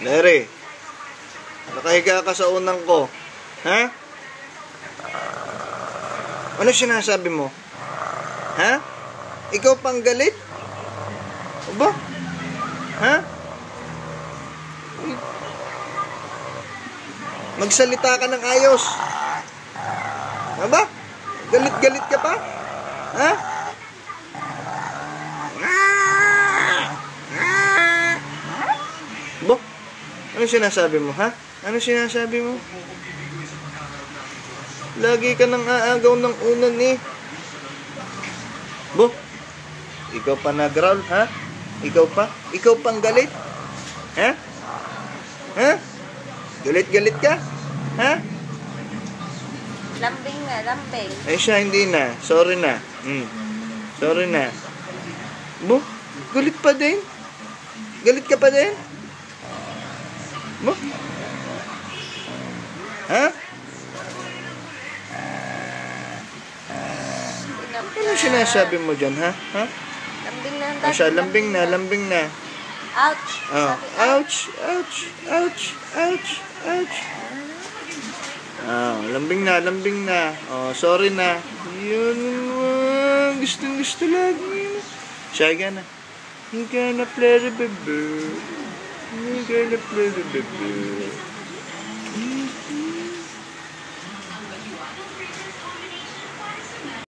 Larry, nakahiga ka sa unang ko. Ha? Ano sinasabi mo? Ha? Ikaw pang galit? Aba? Ha? Magsalita ka ng ayos. Aba? Galit-galit ka pa? Ha? Aba? Ano sinasabi mo, ha? Ano sinasabi mo? Lagi ka nang aagaw ng unan eh. Bo, ikaw pa nag-growl, ha? Ikaw pa? Ikaw pang galit? Ha? Ha? Galit-galit ka? Ha? Lambing na, lambing. Ay siya, hindi na. Sorry na. Sorry na. Bo, galit pa din? Galit ka pa din? Bo? Ha? Ano sinasabi mo dyan, ha? Ha? Lambing na. Siya, lambing na, lambing na. Ouch. Oh. Sabi, Ouch, ouch, ouch, ouch, ouch. Lambing na, lambing na. Oh, sorry na. Yun, gusto lagi. Siya, gana. You gonna play the baby. You gonna play the baby.